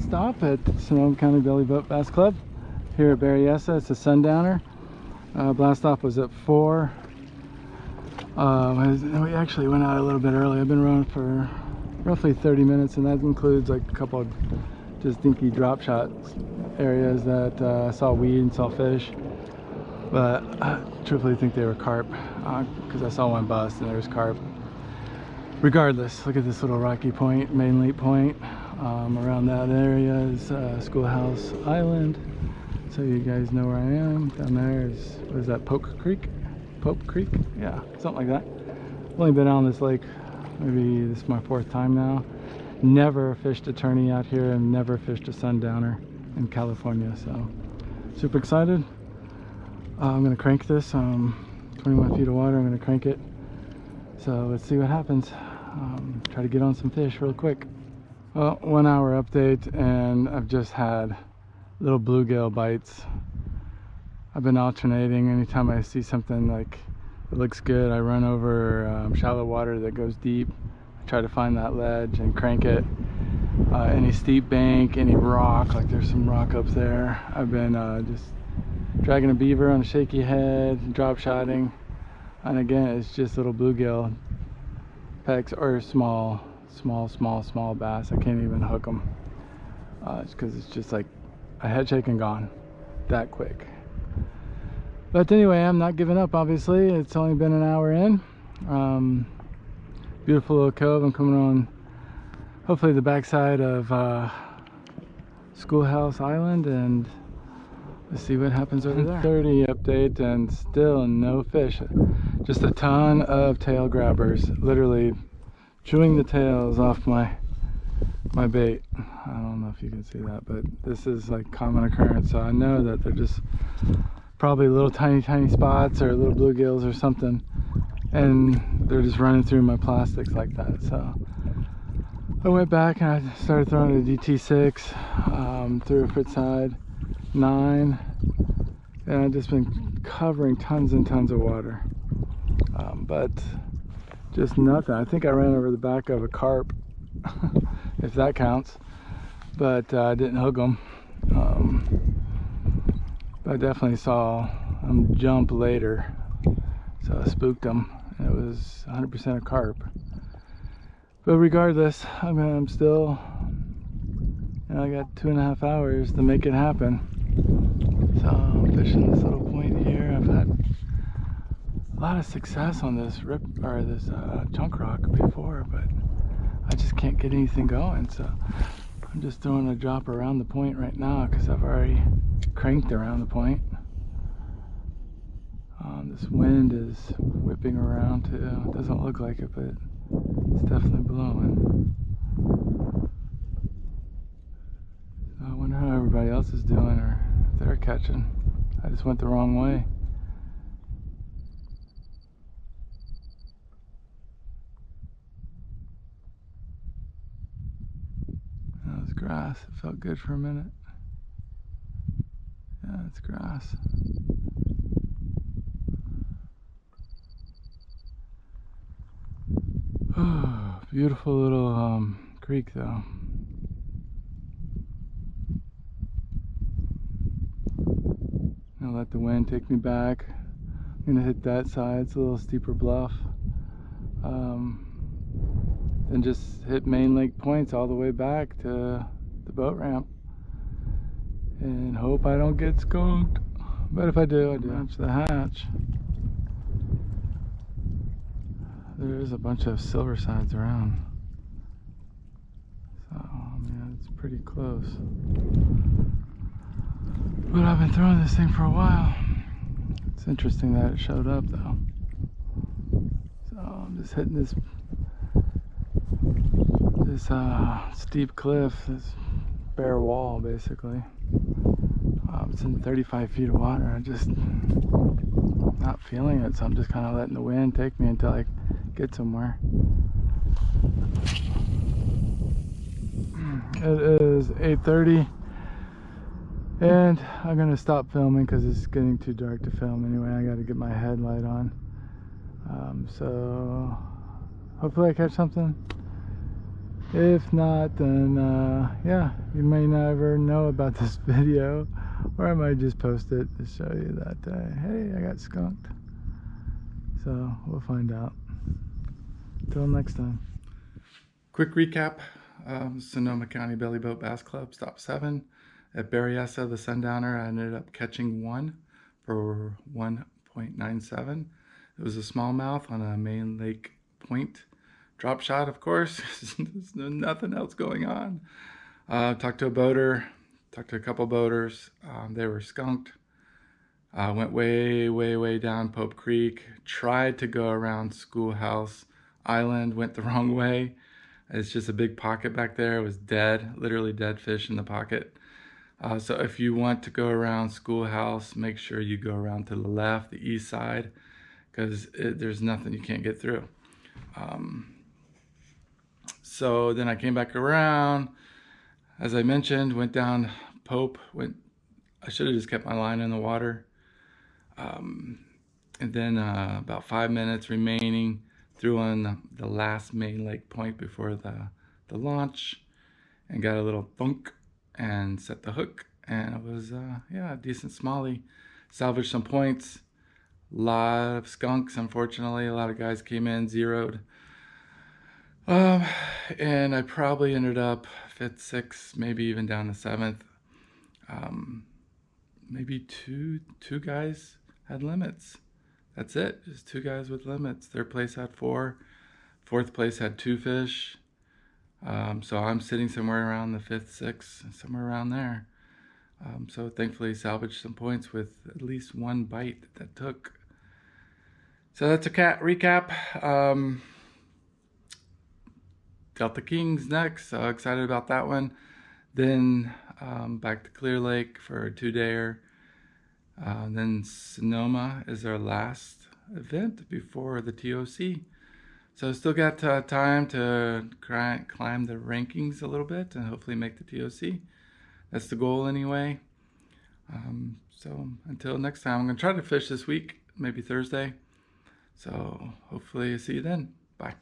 stop at Sonoma County Belly Boat Bass Club here at Berryessa. It's a Sundowner. Blast off was at 4. We actually went out a little bit early. I've been running for roughly 30 minutes, and that includes like a couple of just dinky drop shot areas that I saw weed and saw fish, but I truthfully think they were carp because I saw one bust and there was carp. Regardless, look at this little rocky point, main lake point. Around that area is Schoolhouse Island, so you guys know where I am. Down there is, what is that, Pope Creek? Yeah, something like that. I've only been on this lake, maybe this is my 4th time now. Never fished a tourney out here and never fished a Sundowner in California, so super excited. I'm gonna crank this, 21 feet of water. I'm gonna crank it, so let's see what happens. Try to get on some fish real quick. Well, 1 hour update, and I've just had little bluegill bites. I've been alternating. Anytime I see something like it looks good, I run over shallow water that goes deep. I try to find that ledge and crank it. Any steep bank, any rock, like there's some rock up there. I've been just dragging a beaver on a shaky head, drop shotting, and again it's just little bluegill pecks or small bass. I can't even hook them. It's because it's just like a head shake and gone that quick. But anyway, I'm not giving up. Obviously, it's only been an hour in. Beautiful little cove. I'm coming on hopefully the backside of Schoolhouse Island, and let's see what happens over there. 30 update, and still no fish. Just a ton of tail grabbers, literally chewing the tails off my bait. I don't know if you can see that, but this is like common occurrence, so I know that they're just probably little tiny spots or little bluegills or something, and they're just running through my plastics like that. So I went back and I started throwing a DT6, threw a Footside 9, and I've just been covering tons and tons of water, but just nothing. I think I ran over the back of a carp, if that counts, but I didn't hook them. But I definitely saw them jump later, so I spooked them. It was 100% a carp. But regardless, I'm still, I got 2.5 hours to make it happen. So I'm fishing this little point here. I've had a lot of success on this chunk rock before, but I just can't get anything going. So I'm just throwing a drop around the point right now because I've already cranked around the point. This wind is whipping around too. It doesn't look like it, but it's definitely blowing. So I wonder how everybody else is doing, or if they're catching. I just went the wrong way. That was grass. It felt good for a minute. Yeah, it's grass. Oh, beautiful little creek though. I'll let the wind take me back. I'm gonna hit that side. It's a little steeper bluff. Then just hit main lake points all the way back to the boat ramp, and hope I don't get skunked. But if I do, I do. Hatch the hatch. There's a bunch of silver sides around, so yeah, it's pretty close. But I've been throwing this thing for a while. It's interesting that it showed up though. So I'm just hitting this steep cliff, this bare wall basically. It's in 35 feet of water. I'm just not feeling it, so I'm just kind of letting the wind take me until I get somewhere. It is 8:30, and I'm gonna stop filming because it's getting too dark to film anyway. I got to get my headlight on. So hopefully I catch something. If not, then yeah, you may never know about this video, or I might just post it to show you that hey, I got skunked. So we'll find out. Till next time. Quick recap. Sonoma County Belly Boat Bass Club, stop 7. At Berryessa, the Sundowner, I ended up catching 1 for 1.97. It was a smallmouth on a main lake point. Drop shot, of course. There's nothing else going on. Talked to a boater, talked to a couple boaters. They were skunked. Went way down Pope Creek. Tried to go around Schoolhouse Island. Went the wrong way. It's just a big pocket back there. It was dead, literally dead fish in the pocket. So if you want to go around Schoolhouse, make sure you go around to the left, the east side, because there's nothing, you can't get through. So then I came back around, as I mentioned, went down Pope, I should have just kept my line in the water. And then about 5 minutes remaining, threw on the last main lake point before the launch, and got a little thunk and set the hook, and it was yeah, a decent smallie. Salvaged some points. A lot of skunks, unfortunately. A lot of guys came in, zeroed. And I probably ended up 5th, 6th, maybe even down to 7th. Maybe two guys had limits. That's it, just 2 guys with limits. 3rd place had 4. 4th place had 2 fish. So I'm sitting somewhere around the 5th, 6th, somewhere around there. So thankfully salvaged some points with at least 1 bite that took. So that's a recap. Delta Kings next, so excited about that one. Then back to Clear Lake for a 2-dayer. Then Sonoma is our last event before the TOC. So still got time to climb the rankings a little bit and hopefully make the TOC. That's the goal anyway. So until next time, I'm going to try to fish this week, maybe Thursday. So hopefully see you then. Bye.